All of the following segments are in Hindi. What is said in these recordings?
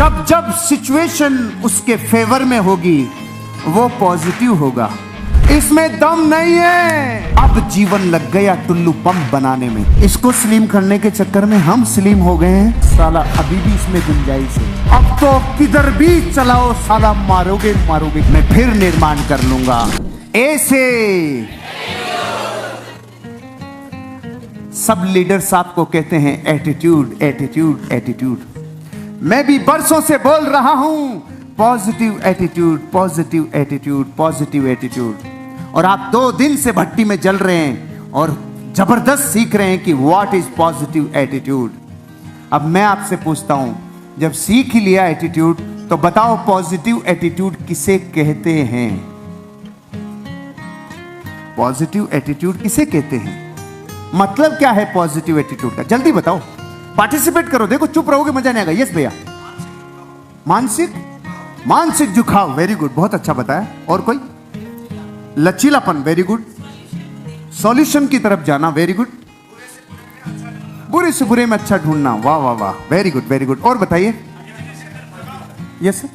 जब जब सिचुएशन उसके फेवर में होगी वो पॉजिटिव होगा। इसमें दम नहीं है। अब जीवन लग गया टुल्लू पंप बनाने में। इसको स्लिम करने के चक्कर में हम स्लिम हो गए हैं। साला अभी भी इसमें गुंजाइश है। अब तो किधर भी चलाओ साला मारोगे मारोगे, मैं फिर निर्माण कर लूंगा। ऐसे सब लीडर्स आपको कहते हैं एटीट्यूड एटीट्यूड एटीट्यूड। मैं भी बरसों से बोल रहा हूं positive attitude positive attitude positive attitude, और आप 2 दिन से भट्टी में जल रहे हैं और जबरदस्त सीख रहे हैं कि व्हाट इज पॉजिटिव एटीट्यूड। अब मैं आपसे पूछता हूं, जब सीख ही लिया एटीट्यूड तो बताओ पॉजिटिव एटीट्यूड किसे कहते हैं? पॉजिटिव एटीट्यूड किसे कहते हैं? मतलब क्या है पॉजिटिव एटीट्यूड का? जल्दी बताओ, पार्टिसिपेट करो। देखो चुप रहोगे मजा नहीं आएगा। यस भैया, मानसिक झुकाव, वेरी गुड, बहुत अच्छा बताया। और कोई? लचीलापन, वेरी गुड। सॉल्यूशन की तरफ जाना, वेरी गुड। बुरे से बुरे में अच्छा ढूंढना, वाह वाह वाह, वेरी गुड वेरी गुड। और बताइए। Yes sir,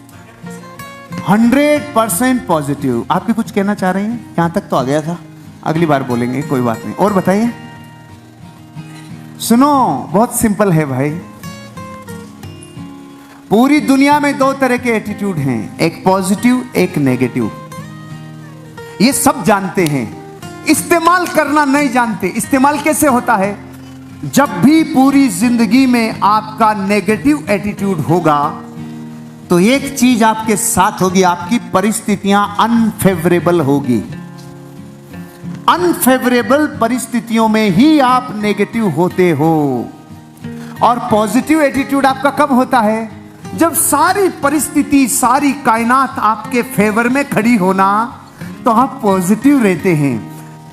100% positive. आप भी कुछ कहना चाह रहे हैं? यहां तक तो आ गया था, अगली बार बोलेंगे, कोई बात नहीं। और बताइए। सुनो, बहुत सिंपल है भाई। पूरी दुनिया में 2 तरह के एटीट्यूड हैं, एक पॉजिटिव एक नेगेटिव। ये सब जानते हैं, इस्तेमाल करना नहीं जानते। इस्तेमाल कैसे होता है? जब भी पूरी जिंदगी में आपका नेगेटिव एटीट्यूड होगा तो एक चीज आपके साथ होगी, आपकी परिस्थितियां अनफेवरेबल होगी। अनफेवरेबल परिस्थितियों में ही आप नेगेटिव होते हो। और पॉजिटिव एटीट्यूड आपका कब होता है? जब सारी परिस्थिति सारी कायनात आपके फेवर में खड़ी होना तो आप पॉजिटिव रहते हैं।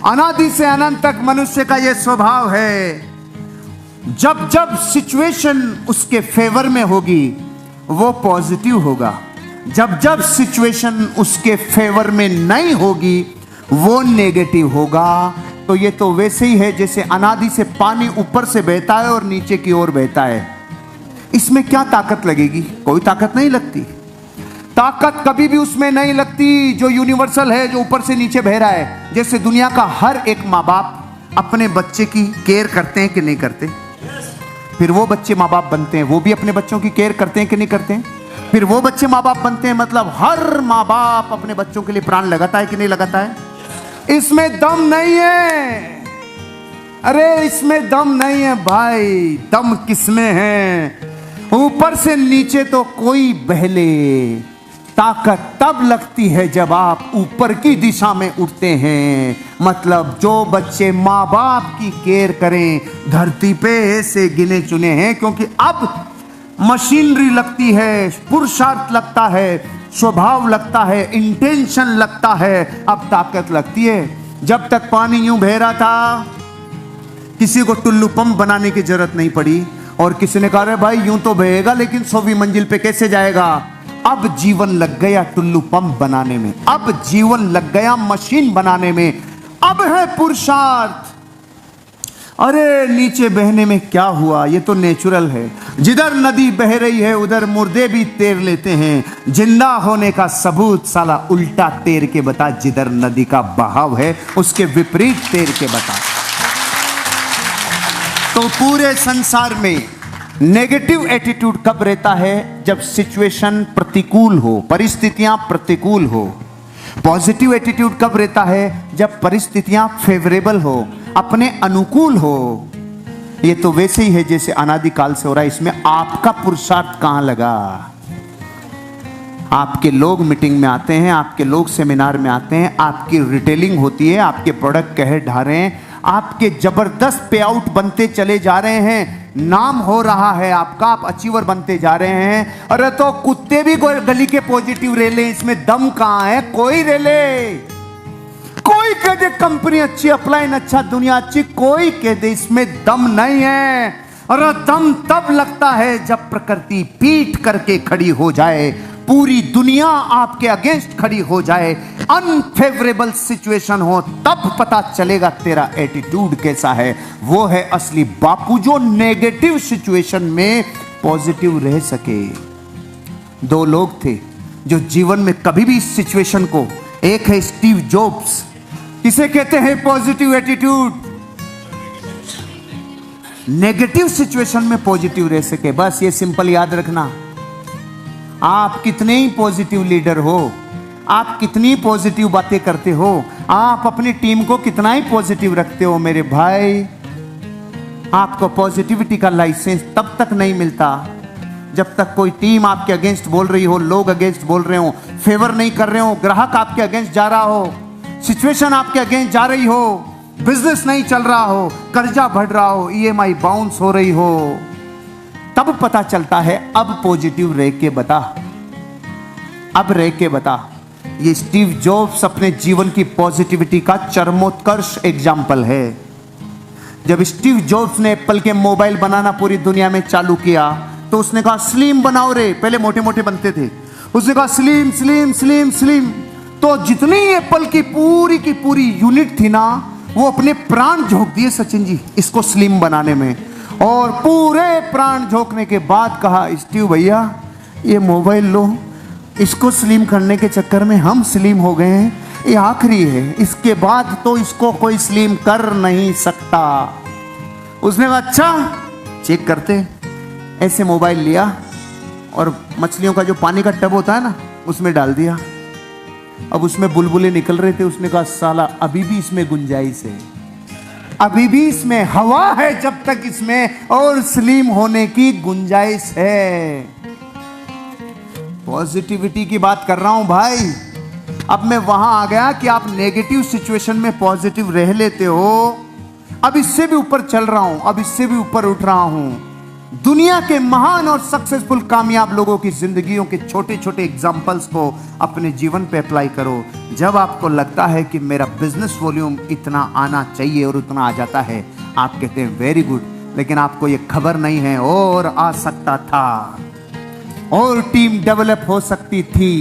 अनादि से अनंत तक मनुष्य का यह स्वभाव है, जब जब सिचुएशन उसके फेवर में होगी वो पॉजिटिव होगा, जब जब सिचुएशन उसके फेवर में नहीं होगी वो नेगेटिव होगा। तो ये तो वैसे ही है जैसे अनादि से पानी ऊपर से बहता है और नीचे की ओर बहता है। इसमें क्या ताकत लगेगी? कोई ताकत नहीं लगती। ताकत कभी भी उसमें नहीं लगती जो यूनिवर्सल है, जो ऊपर से नीचे बह रहा है। जैसे दुनिया का हर एक माँ बाप अपने बच्चे की केयर करते हैं कि नहीं करते? फिर वो बच्चे माँ बाप बनते हैं, वो भी अपने बच्चों की केयर करते हैं कि नहीं करते हैं? फिर वो बच्चे माँ बाप बनते हैं, मतलब हर माँ बाप अपने बच्चों के लिए प्राण लगाता है कि नहीं लगाता है? इसमें दम नहीं है। अरे इसमें दम नहीं है भाई। दम किसमें है? ऊपर से नीचे तो कोई बहले। ताकत तब लगती है जब आप ऊपर की दिशा में उठते हैं। मतलब जो बच्चे माँ बाप की केयर करें धरती पे ऐसे गिने चुने हैं, क्योंकि अब मशीनरी लगती है, पुरुषार्थ लगता है, स्वभाव लगता है, इंटेंशन लगता है, अब ताकत लगती है। जब तक पानी यूं बह रहा था किसी को टुल्लू पंप बनाने की जरूरत नहीं पड़ी, और किसी ने कहा भाई यूं तो बहेगा लेकिन 100वीं मंजिल पे कैसे जाएगा? अब जीवन लग गया टुल्लू पंप बनाने में, अब जीवन लग गया मशीन बनाने में, अब है पुरुषार्थ। अरे नीचे बहने में क्या हुआ? ये तो नेचुरल है। जिधर नदी बह रही है उधर मुर्दे भी तैर लेते हैं। जिंदा होने का सबूत साला उल्टा तैर के बता। जिधर नदी का बहाव है उसके विपरीत तैर के बता। तो पूरे संसार में नेगेटिव एटीट्यूड कब रहता है? जब सिचुएशन प्रतिकूल हो, परिस्थितियां प्रतिकूल हो। पॉजिटिव एटीट्यूड कब रहता है? जब परिस्थितियां फेवरेबल हो, अपने अनुकूल हो। ये तो वैसे ही है जैसे अनादिकाल से हो रहा है। इसमें आपका पुरुषार्थ कहां लगा? आपके लोग मीटिंग में आते हैं, आपके लोग सेमिनार में आते हैं, आपकी रिटेलिंग होती है, आपके प्रोडक्ट कहे ढा रहे हैं, आपके जबरदस्त पे आउट बनते चले जा रहे हैं, नाम हो रहा है आपका, आप अचीवर बनते जा रहे हैं। अरे तो कुत्ते भी गली के पॉजिटिव रेले, इसमें दम कहां है? कोई रेले, कोई कह दे कंपनी अच्छी, अपलाइन अच्छा, दुनिया अच्छी, कोई कह दे, इसमें दम नहीं है। अरे दम तब लगता है जब प्रकृति पीठ करके खड़ी हो जाए, पूरी दुनिया आपके अगेंस्ट खड़ी हो जाए, अनफेवरेबल सिचुएशन हो, तब पता चलेगा तेरा एटीट्यूड कैसा है। वो है असली बापू जो नेगेटिव सिचुएशन में पॉजिटिव रह सके। दो लोग थे जो जीवन में कभी भी इस सिचुएशन को, एक है स्टीव जॉब्स, किसे कहते हैं पॉजिटिव एटीट्यूड, नेगेटिव सिचुएशन में पॉजिटिव रह सके। बस ये सिंपल याद रखना। आप कितने ही पॉजिटिव लीडर हो, आप कितनी पॉजिटिव बातें करते हो, आप अपनी टीम को कितना ही पॉजिटिव रखते हो, मेरे भाई, आपको पॉजिटिविटी का लाइसेंस तब तक नहीं मिलता जब तक कोई टीम आपके अगेंस्ट बोल रही हो, लोग अगेंस्ट बोल रहे हो, फेवर नहीं कर रहे हो, ग्राहक आपके अगेंस्ट जा रहा हो, सिचुएशन आपके अगेंस्ट जा रही हो, बिजनेस नहीं चल रहा हो, कर्जा बढ़ रहा हो, ईएमआई बाउंस हो रही हो, तब पता चलता है अब पॉजिटिव रह के बता, अब रह के बता। ये स्टीव जॉब्स अपने जीवन की पॉजिटिविटी का चरमोत्कर्ष एग्जाम्पल है। जब स्टीव जॉब्स ने एप्पल के मोबाइल बनाना पूरी दुनिया में चालू किया तो उसने कहा स्लिम बनाओ रे, पहले मोटे मोटे बनते थे, उसने कहा स्लिम स्लिम स्लिम स्लिम। तो जितनी एप्पल की पूरी यूनिट थी ना, वो अपने प्राण झोंक दिए सचिन जी इसको स्लिम बनाने में, और पूरे प्राण झोंकने के बाद कहा स्टीव भैया ये मोबाइल लो, इसको स्लिम करने के चक्कर में हम स्लिम हो गए हैं, ये आखिरी है, इसके बाद तो इसको कोई स्लिम कर नहीं सकता। उसने कहा अच्छा चेक करते, ऐसे मोबाइल लिया और मछलियों का जो पानी का टब होता है ना उसमें डाल दिया, अब उसमें बुलबुले निकल रहे थे। उसने कहा साला अभी भी इसमें गुंजाइश है, अभी भी इसमें हवा है, जब तक इसमें और स्लिम होने की गुंजाइश है। पॉजिटिविटी की बात कर रहा हूं भाई। अब मैं वहां आ गया कि आप नेगेटिव सिचुएशन में पॉजिटिव रह लेते हो, अब इससे भी ऊपर चल रहा हूं, अब इससे भी ऊपर उठ रहा हूं। दुनिया के महान और सक्सेसफुल कामयाब लोगों की जिंदगियों के छोटे छोटे एग्जाम्पल्स को अपने जीवन पे अप्लाई करो। जब आपको लगता है कि मेरा बिजनेस वॉल्यूम इतना आना चाहिए और उतना आ जाता है, आप कहते हैं वेरी गुड, लेकिन आपको ये खबर नहीं है और आ सकता था, और टीम डेवलप हो सकती थी,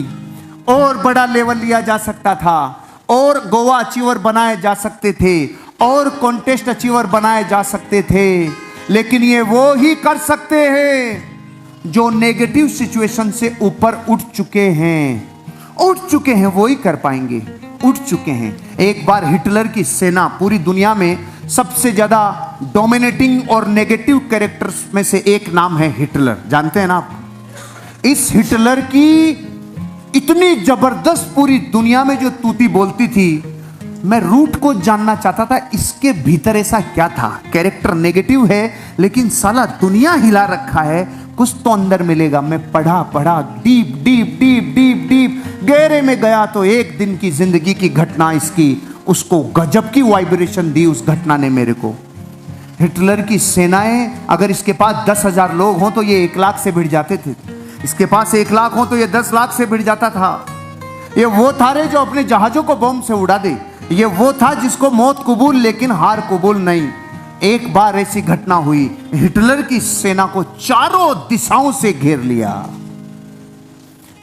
और बड़ा लेवल लिया जा सकता था, और गोवा अचीवर बनाए जा सकते थे, और कॉन्टेस्ट अचीवर बनाए जा सकते थे। लेकिन ये वो ही कर सकते हैं जो नेगेटिव सिचुएशन से ऊपर उठ चुके हैं, वो ही कर पाएंगे, उठ चुके हैं। एक बार हिटलर की सेना, पूरी दुनिया में सबसे ज्यादा डोमिनेटिंग और नेगेटिव कैरेक्टर्स में से एक नाम है हिटलर, जानते हैं ना आप। इस हिटलर की इतनी जबरदस्त पूरी दुनिया में जो तूती बोलती थी, मैं रूट को जानना चाहता था, इसके भीतर ऐसा क्या था। कैरेक्टर नेगेटिव है लेकिन साला दुनिया हिला रखा है, कुछ तो अंदर मिलेगा। मैं पढ़ा deep deep deep deep deep गहरे में गया तो एक दिन की जिंदगी की घटना इसकी, उसको गजब की वाइब्रेशन दी उस घटना ने मेरे को। हिटलर की सेनाएं, अगर इसके पास 10,000 लोग हों तो ये 1 लाख से भिड़ जाते थे, इसके पास 1 लाख हो तो ये 10 लाख से भिड़ जाता था। ये वो था रे जो अपने जहाजों को बम से उड़ा दे, ये वो था जिसको मौत कबूल लेकिन हार कबूल नहीं। एक बार ऐसी घटना हुई, हिटलर की सेना को चारों दिशाओं से घेर लिया।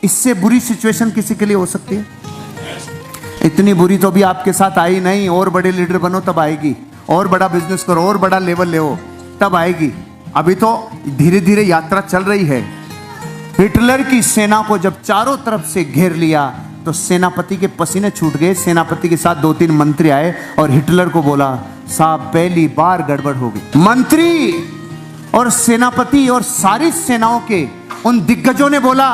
इससे बुरी सिचुएशन किसी के लिए हो सकती है? इतनी बुरी तो भी आपके साथ आई नहीं, और बड़े लीडर बनो तब आएगी, और बड़ा बिजनेस करो, और बड़ा लेवल ले तब आएगी। अभी तो धीरे धीरे यात्रा चल रही है। हिटलर की सेना को जब चारों तरफ से घेर लिया तो सेनापति के पसीने छूट गए। सेनापति के साथ 2-3 मंत्री आए और हिटलर को बोला साहब पहली बार गड़बड़ हो गई। मंत्री और सेनापति और सारी सेनाओं के उन दिग्गजों ने बोला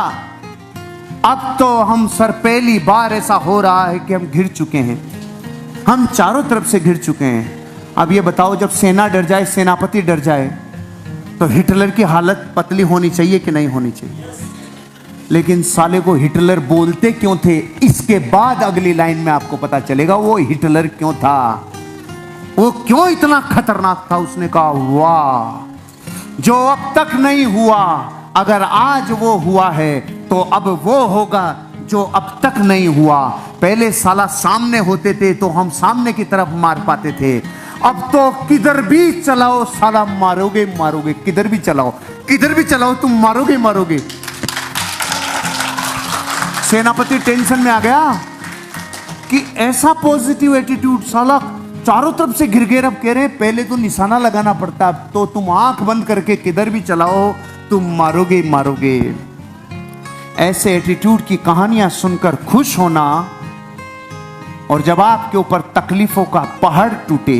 अब तो हम सर पहली बार ऐसा हो रहा है कि हम घिर चुके हैं, हम चारों तरफ से घिर चुके हैं। अब ये बताओ जब सेना डर जाए, सेनापति डर जाए, तो हिटलर की हालत पतली होनी चाहिए कि नहीं होनी चाहिए? लेकिन साले को हिटलर बोलते क्यों थे, इसके बाद अगली लाइन में आपको पता चलेगा वो हिटलर क्यों था, वो क्यों इतना खतरनाक था। उसने कहा वाह, जो अब तक नहीं हुआ, अगर आज वो हुआ है तो अब वो होगा जो अब तक नहीं हुआ। पहले साला सामने होते थे तो हम सामने की तरफ मार पाते थे, अब तो किधर भी चलाओ साला मारोगे मारोगे, किधर भी चलाओ तुम मारोगे मारोगे। सेनापति टेंशन में आ गया कि ऐसा पॉजिटिव एटीट्यूड, साला चारों तरफ से घिर गए। अब कह रहे हैं पहले तो निशाना लगाना पड़ता, अब तो तुम आंख बंद करके किधर भी चलाओ तुम मारोगे मारोगे। ऐसे एटीट्यूड की कहानियां सुनकर खुश होना और जब आपके ऊपर तकलीफों का पहाड़ टूटे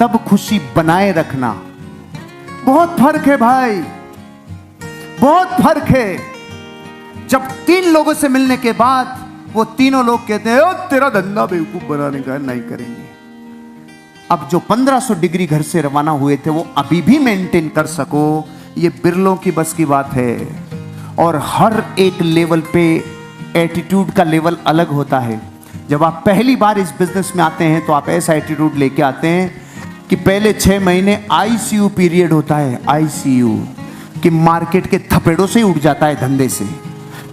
तब खुशी बनाए रखना, बहुत फर्क है भाई, बहुत फर्क है। जब 3 लोगों से मिलने के बाद वो तीनों लोग कहते हैं ओ तेरा धंधा बेवकूफ बनाने का, नहीं करेंगे। अब जो 1500 डिग्री घर से रवाना हुए थे वो अभी भी मेंटेन कर सको, ये बिरलों की बस की बात है। और हर एक लेवल पे एटीट्यूड का लेवल अलग होता है। जब आप पहली बार इस बिजनेस में आते हैं तो आप ऐसा एटीट्यूड लेके आते हैं कि पहले 6 महीने आईसीयू पीरियड होता है, आईसीयू, कि मार्केट के थपेड़ों से ही उठ जाता है धंधे से।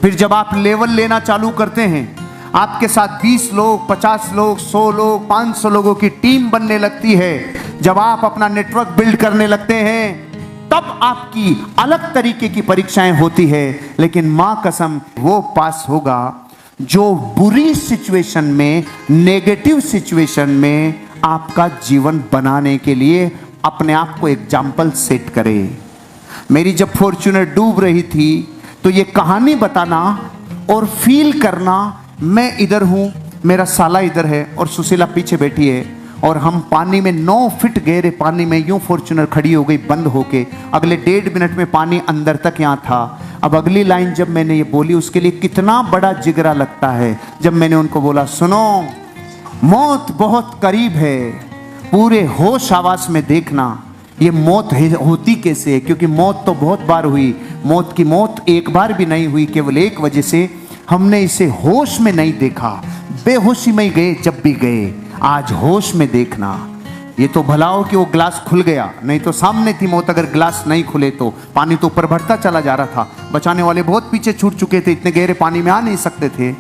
फिर जब आप लेवल लेना चालू करते हैं, आपके साथ 20 लोग, 50 लोग, 100 लोग, 500 लोगों की टीम बनने लगती है, जब आप अपना नेटवर्क बिल्ड करने लगते हैं, तब आपकी अलग तरीके की परीक्षाएं होती है। लेकिन मां कसम वो पास होगा जो बुरी सिचुएशन में, नेगेटिव सिचुएशन में आपका जीवन बनाने के लिए अपने आप को एग्जाम्पल सेट करे। मेरी जब फॉर्च्यूनर डूब रही थी तो ये कहानी बताना और फील करना, मैं इधर हूं, मेरा साला इधर है और सुशीला पीछे बैठी है और हम पानी में 9 फीट गहरे पानी में यूं फॉर्च्यूनर खड़ी हो गई बंद होके। अगले 1.5 मिनट में पानी अंदर तक यहां था। अब अगली लाइन जब मैंने ये बोली उसके लिए कितना बड़ा जिगरा लगता है। जब मैंने उनको बोला सुनो, मौत बहुत करीब है, पूरे होश आवास में देखना ये मौत होती कैसे है, क्योंकि मौत तो बहुत बार हुई, मौत की मौत एक बार भी नहीं हुई, केवल एक वजह से हमने इसे होश में नहीं देखा, बेहोशी में गए जब भी गए। आज होश में देखना। ये तो भला हो कि वो ग्लास खुल गया, नहीं तो सामने थी मौत। अगर ग्लास नहीं खुले तो पानी तो ऊपर बढ़ता चला जा रहा था, बचाने वाले बहुत पीछे छूट चुके थे, इतने गहरे पानी में आ नहीं सकते थे।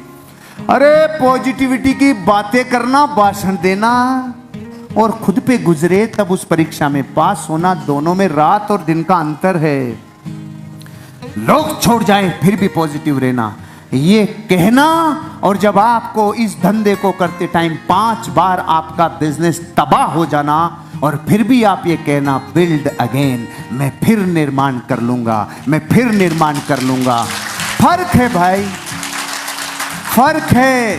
अरे पॉजिटिविटी की बातें करना, भाषण देना और खुद पे गुजरे तब उस परीक्षा में पास होना, दोनों में रात और दिन का अंतर है। लोग छोड़ जाए फिर भी पॉजिटिव रहना, ये कहना। और जब आपको इस धंधे को करते टाइम 5 बार आपका बिजनेस तबाह हो जाना और फिर भी आप ये कहना बिल्ड अगेन, मैं फिर निर्माण कर लूंगा, मैं फिर निर्माण कर लूंगा। फर्क है भाई, फर्क है।